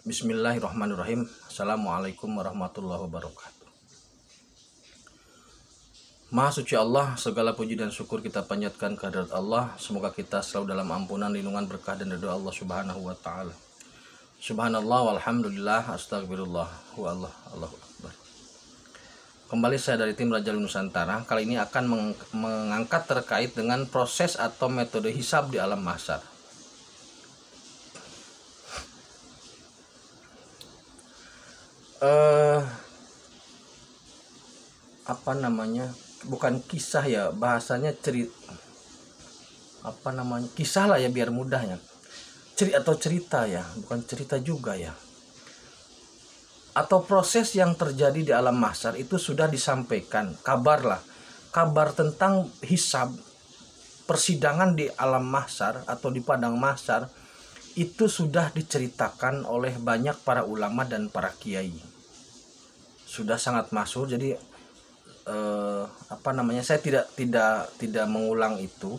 Bismillahirrahmanirrahim. Assalamualaikum warahmatullahi wabarakatuh. Maha suci Allah, segala puji dan syukur kita panjatkan kehadirat Allah. Semoga kita selalu dalam ampunan, lindungan, berkah dan ridha Allah Subhanahu wa taala. Subhanallah walhamdulillah astagfirullah wa Allahu akbar. Kembali saya dari tim Raja Nusantara. Kali ini akan mengangkat terkait dengan proses atau metode hisab di alam mahsyar. Bukan kisah ya, bahasanya kisah lah ya, biar mudahnya cerita ya, bukan cerita juga ya, atau proses yang terjadi di alam mahsyar itu sudah disampaikan, kabar tentang hisab, persidangan di alam mahsyar atau di padang mahsyar itu sudah diceritakan oleh banyak para ulama dan para kiai. Sudah sangat masyhur, jadi saya tidak mengulang itu.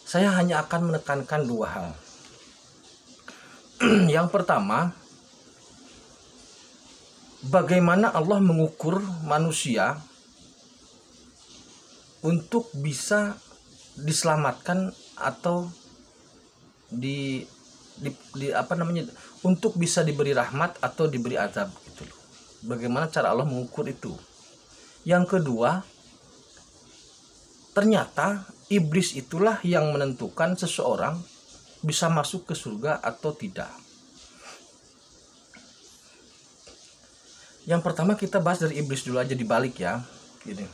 Saya hanya akan menekankan dua hal. Yang pertama, bagaimana Allah mengukur manusia untuk bisa diselamatkan atau untuk bisa diberi rahmat atau diberi azab gitu loh. Bagaimana cara Allah mengukur itu? Yang kedua, ternyata iblis itulah yang menentukan seseorang bisa masuk ke surga atau tidak. Yang pertama kita bahas dari iblis dulu aja, dibalik ya. Gini.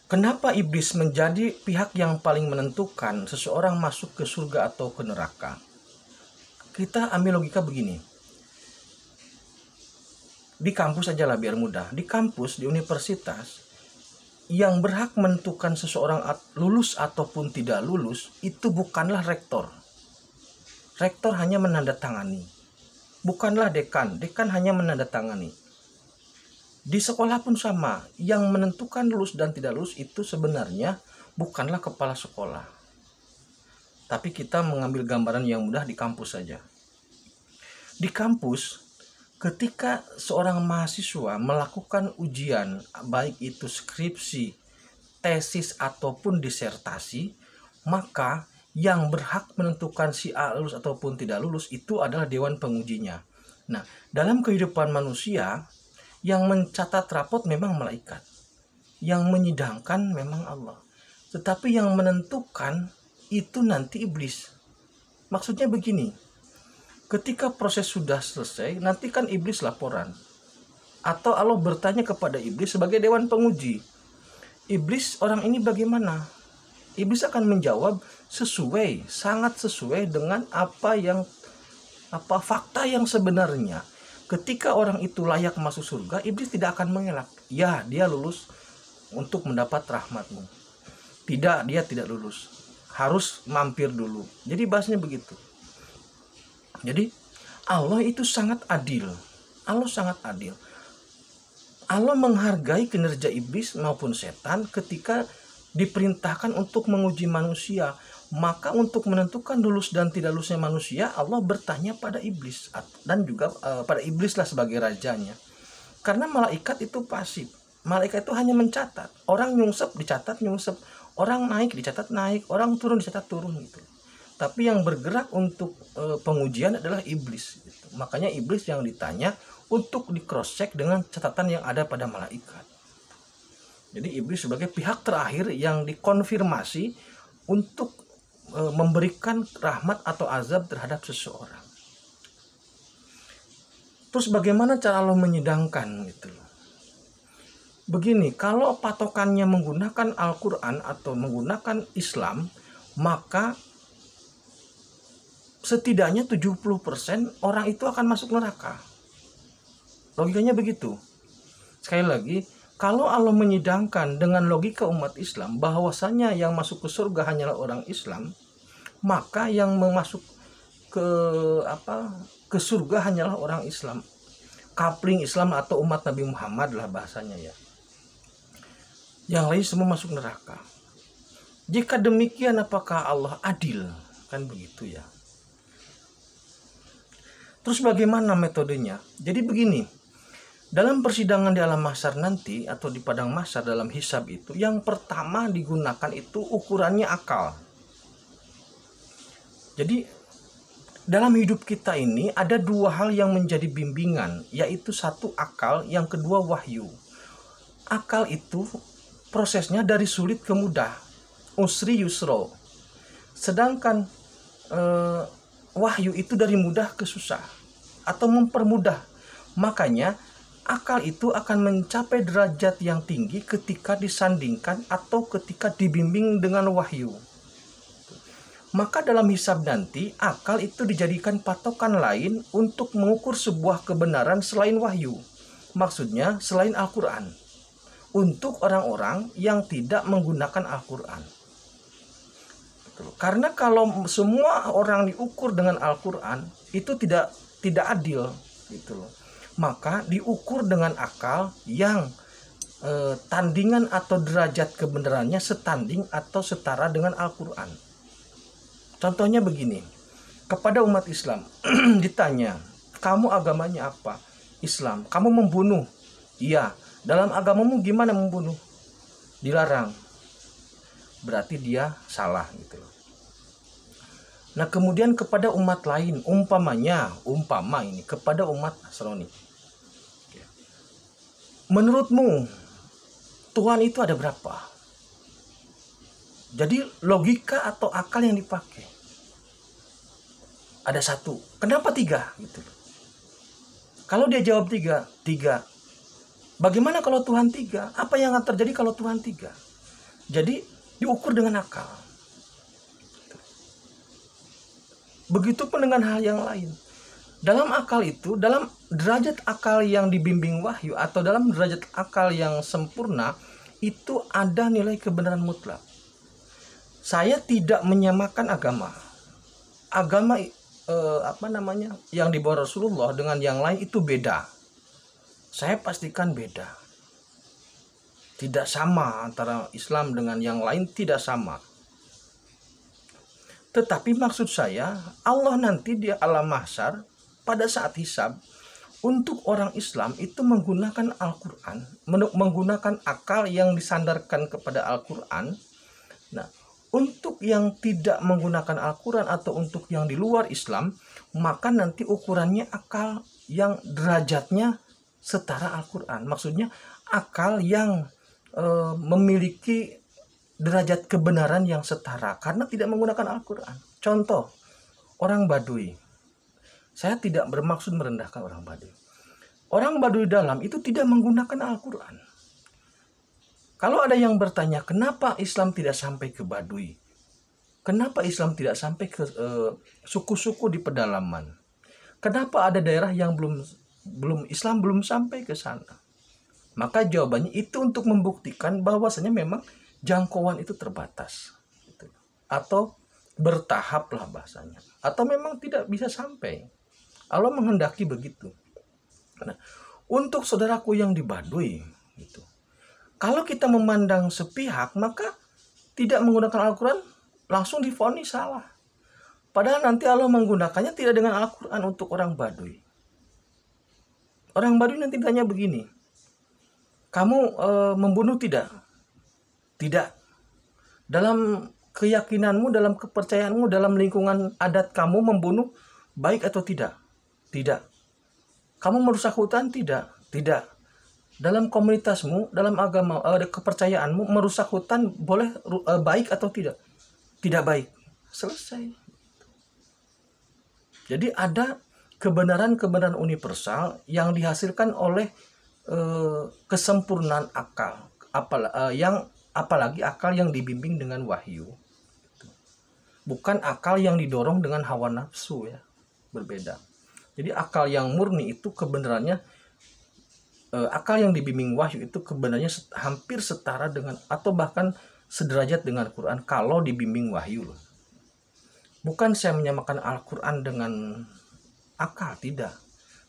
Kenapa iblis menjadi pihak yang paling menentukan seseorang masuk ke surga atau ke neraka? Kita ambil logika begini. Di kampus aja lah biar mudah. Di kampus, di universitas, yang berhak menentukan seseorang lulus ataupun tidak lulus itu bukanlah rektor. Rektor hanya menandatangani. Bukanlah dekan. Dekan hanya menandatangani. Di sekolah pun sama. Yang menentukan lulus dan tidak lulus itu sebenarnya bukanlah kepala sekolah. Tapi kita mengambil gambaran yang mudah di kampus saja. Di kampus, ketika seorang mahasiswa melakukan ujian, baik itu skripsi, tesis, ataupun disertasi, maka yang berhak menentukan si A lulus ataupun tidak lulus itu adalah dewan pengujinya. Nah, dalam kehidupan manusia, yang mencatat rapot memang malaikat, yang menyidangkan memang Allah. Tetapi yang menentukan itu nanti iblis. Maksudnya begini, ketika proses sudah selesai, nanti kan iblis laporan. Atau Allah bertanya kepada iblis sebagai dewan penguji. Iblis, orang ini bagaimana? Iblis akan menjawab sangat sesuai dengan fakta yang sebenarnya. Ketika orang itu layak masuk surga, iblis tidak akan mengelak. Ya, dia lulus untuk mendapat rahmatmu. Tidak, dia tidak lulus. Harus mampir dulu. Jadi bahasanya begitu. Jadi Allah itu sangat adil. Allah sangat adil. Allah menghargai kinerja iblis maupun setan ketika diperintahkan untuk menguji manusia. Maka untuk menentukan lulus dan tidak lulusnya manusia, Allah bertanya pada iblis dan juga pada iblis lah sebagai rajanya. Karena malaikat itu pasif. Malaikat itu hanya mencatat. Orang nyungsep dicatat nyungsep. Orang naik dicatat naik. Orang turun dicatat turun gitu. Tapi yang bergerak untuk pengujian adalah iblis gitu. Makanya iblis yang ditanya untuk di cross check dengan catatan yang ada pada malaikat. Jadi iblis sebagai pihak terakhir yang dikonfirmasi untuk memberikan rahmat atau azab terhadap seseorang. Terus bagaimana cara Allah menyidangkan gitu? Begini, kalau patokannya menggunakan Al-Quran atau menggunakan Islam, maka setidaknya 70% orang itu akan masuk neraka. Logikanya begitu. Sekali lagi, kalau Allah menyidangkan dengan logika umat Islam bahwasanya yang masuk ke surga hanyalah orang Islam, maka yang masuk ke surga hanyalah orang Islam. Kapling Islam atau umat Nabi Muhammad lah bahasanya ya. Yang lain semua masuk neraka. Jika demikian, apakah Allah adil? Kan begitu ya. Terus bagaimana metodenya? Jadi begini, dalam persidangan di alam mahsyar nanti atau di padang mahsyar dalam hisab itu, yang pertama digunakan itu ukurannya akal. Jadi dalam hidup kita ini ada dua hal yang menjadi bimbingan, yaitu satu akal, yang kedua wahyu. Akal itu prosesnya dari sulit ke mudah, usri yusro. Sedangkan wahyu itu dari mudah ke susah atau mempermudah. Makanya akal itu akan mencapai derajat yang tinggi ketika disandingkan atau ketika dibimbing dengan wahyu. Maka dalam hisab nanti akal itu dijadikan patokan lain untuk mengukur sebuah kebenaran selain wahyu. Maksudnya selain Al-Quran. Untuk orang-orang yang tidak menggunakan Al-Quran. Karena kalau semua orang diukur dengan Al-Quran itu tidak adil gitu loh. Maka diukur dengan akal yang tandingan atau derajat kebenarannya setanding atau setara dengan Al-Quran. Contohnya begini, kepada umat Islam ditanya, kamu agamanya apa? Islam. Kamu membunuh? Iya. Dalam agamamu gimana membunuh? Dilarang. Berarti dia salah gitu loh. Nah kemudian kepada umat lain, umpama ini kepada umat Nasrani, menurutmu Tuhan itu ada berapa? Jadi logika atau akal yang dipakai ada satu. Kenapa tiga? Gitu loh. Kalau dia jawab tiga. Bagaimana kalau Tuhan tiga? Apa yang akan terjadi kalau Tuhan tiga? Jadi diukur dengan akal. Begitupun dengan hal yang lain. Dalam akal itu, dalam derajat akal yang dibimbing wahyu atau dalam derajat akal yang sempurna, itu ada nilai kebenaran mutlak. Saya tidak menyamakan agama. Agama yang dibawa Rasulullah dengan yang lain itu beda. Saya pastikan beda. Tidak sama antara Islam dengan yang lain, tidak sama. Tetapi maksud saya, Allah nanti di alam mahsyar pada saat hisab, untuk orang Islam itu menggunakan Al-Quran, menggunakan akal yang disandarkan kepada Al-Quran. Nah, untuk yang tidak menggunakan Al-Quran atau untuk yang di luar Islam, maka nanti ukurannya akal yang derajatnya setara Al-Quran. Maksudnya akal yang memiliki derajat kebenaran yang setara karena tidak menggunakan Al-Quran. Contoh, orang Baduy. Saya tidak bermaksud merendahkan orang Baduy. Orang Baduy dalam itu tidak menggunakan Al-Quran. Kalau ada yang bertanya, kenapa Islam tidak sampai ke Baduy? Kenapa Islam tidak sampai ke suku-suku di pedalaman? Kenapa ada daerah yang Islam belum sampai ke sana? Maka jawabannya itu untuk membuktikan bahwasanya memang jangkauan itu terbatas, gitu. Atau bertahap lah bahasanya, atau memang tidak bisa sampai. Allah menghendaki begitu. Nah, untuk saudaraku yang di Baduy, gitu, kalau kita memandang sepihak, maka tidak menggunakan Al-Quran langsung divonis salah. Padahal nanti Allah menggunakannya tidak dengan Al-Quran untuk orang Baduy. Orang Baduy nanti tanya begini, kamu membunuh tidak? Tidak. Dalam keyakinanmu, dalam kepercayaanmu, dalam lingkungan adat kamu membunuh baik atau tidak? Tidak. Kamu merusak hutan? Tidak. Tidak. Dalam komunitasmu, dalam agama, kepercayaanmu, merusak hutan boleh baik atau tidak? Tidak baik. Selesai. Jadi ada kebenaran-kebenaran universal yang dihasilkan oleh kesempurnaan akal, apalagi akal yang dibimbing dengan wahyu, bukan akal yang didorong dengan hawa nafsu, ya, berbeda. Jadi akal yang murni itu kebenarannya, akal yang dibimbing wahyu itu kebenarannya hampir setara dengan atau bahkan sederajat dengan Quran kalau dibimbing wahyu loh. Bukan saya menyamakan Al-Quran dengan akal, tidak.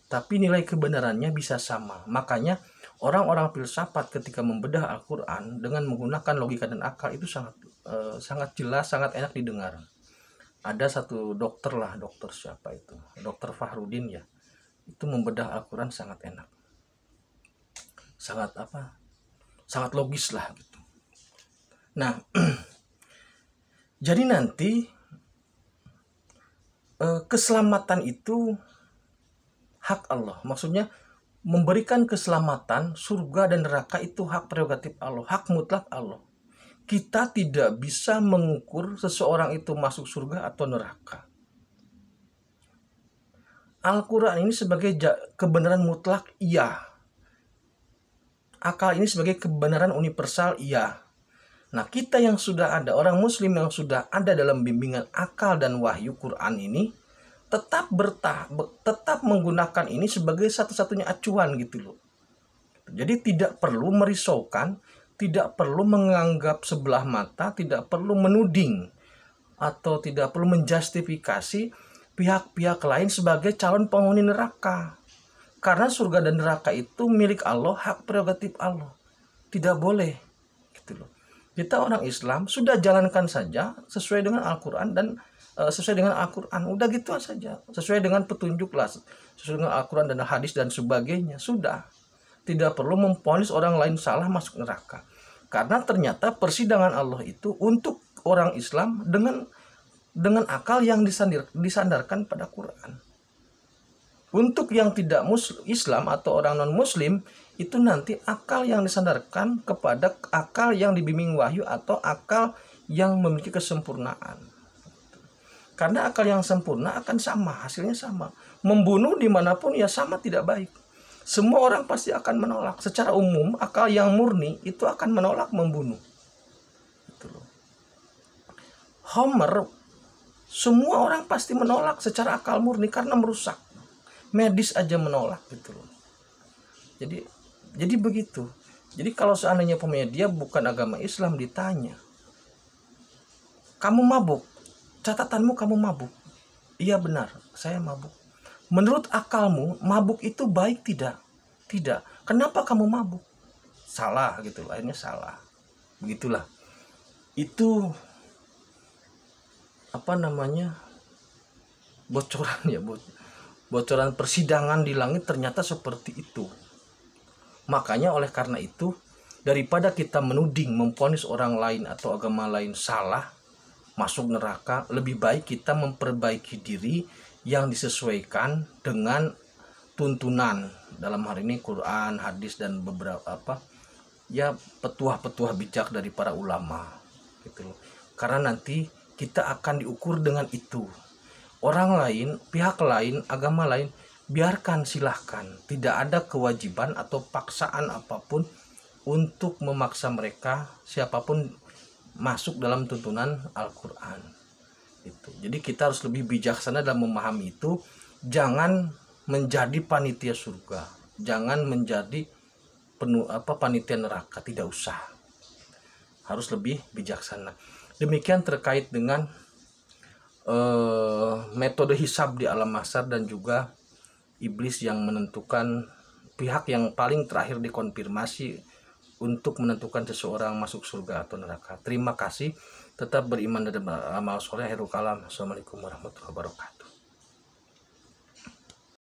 Tapi nilai kebenarannya bisa sama. Makanya orang-orang filsafat ketika membedah Al-Quran dengan menggunakan logika dan akal itu sangat jelas, sangat enak didengar. Ada satu dokter lah, dokter siapa itu, dokter Fahrudin ya, itu membedah Al-Quran sangat enak, sangat sangat logis lah gitu. Nah jadi nanti keselamatan itu hak Allah, maksudnya memberikan keselamatan surga dan neraka itu hak prerogatif Allah, hak mutlak Allah. Kita tidak bisa mengukur seseorang itu masuk surga atau neraka. Al-Quran ini sebagai kebenaran mutlak, iya. Akal ini sebagai kebenaran universal, iya. Nah, kita yang sudah ada, orang muslim yang sudah ada dalam bimbingan akal dan wahyu Quran ini, tetap menggunakan ini sebagai satu-satunya acuan gitu loh. Jadi tidak perlu merisaukan, tidak perlu menganggap sebelah mata, tidak perlu menuding, atau tidak perlu menjustifikasi pihak-pihak lain sebagai calon penghuni neraka. Karena surga dan neraka itu milik Allah, hak prerogatif Allah. Tidak boleh gitu loh. Kita orang Islam sudah jalankan saja sesuai dengan Al-Quran dan sesuai dengan Al-Quran. Udah gitu saja. Sesuai dengan petunjuk lah. Sesuai dengan Al-Quran dan hadis dan sebagainya. Sudah. Tidak perlu memvonis orang lain salah masuk neraka. Karena ternyata persidangan Allah itu untuk orang Islam dengan akal yang disandarkan pada Quran. Untuk yang tidak Islam atau orang non-Muslim, itu nanti akal yang disandarkan kepada akal yang dibimbing wahyu atau akal yang memiliki kesempurnaan. Karena akal yang sempurna akan sama, hasilnya sama. Membunuh dimanapun ya sama, tidak baik. Semua orang pasti akan menolak. Secara umum, akal yang murni itu akan menolak membunuh. Gitu loh. Homer, semua orang pasti menolak secara akal murni karena merusak. Medis aja menolak gitu loh. Jadi begitu. Jadi kalau seandainya dia bukan agama Islam ditanya, kamu mabuk, catatanmu kamu mabuk. Iya benar, saya mabuk. Menurut akalmu, mabuk itu baik tidak? Tidak. Kenapa kamu mabuk? Salah gitu, akhirnya salah. Begitulah. Itu bocoran ya, bocoran persidangan di langit ternyata seperti itu. Makanya oleh karena itu, daripada kita menuding, memvonis orang lain atau agama lain salah masuk neraka, lebih baik kita memperbaiki diri yang disesuaikan dengan tuntunan, dalam hal ini Quran, hadis dan beberapa petuah-petuah bijak dari para ulama gitu loh. Karena nanti kita akan diukur dengan itu. Orang lain, pihak lain, agama lain, biarkan, silahkan. Tidak ada kewajiban atau paksaan apapun untuk memaksa mereka siapapun masuk dalam tuntunan Al-Quran. Jadi kita harus lebih bijaksana dalam memahami itu. Jangan menjadi panitia surga, jangan menjadi panitia neraka, tidak usah. Harus lebih bijaksana. Demikian terkait dengan metode hisab di alam mahsyar dan juga iblis yang menentukan, pihak yang paling terakhir dikonfirmasi untuk menentukan seseorang masuk surga atau neraka. Terima kasih. Tetap beriman dan beramal soleh. Akhirul kalam. Assalamualaikum warahmatullahi wabarakatuh.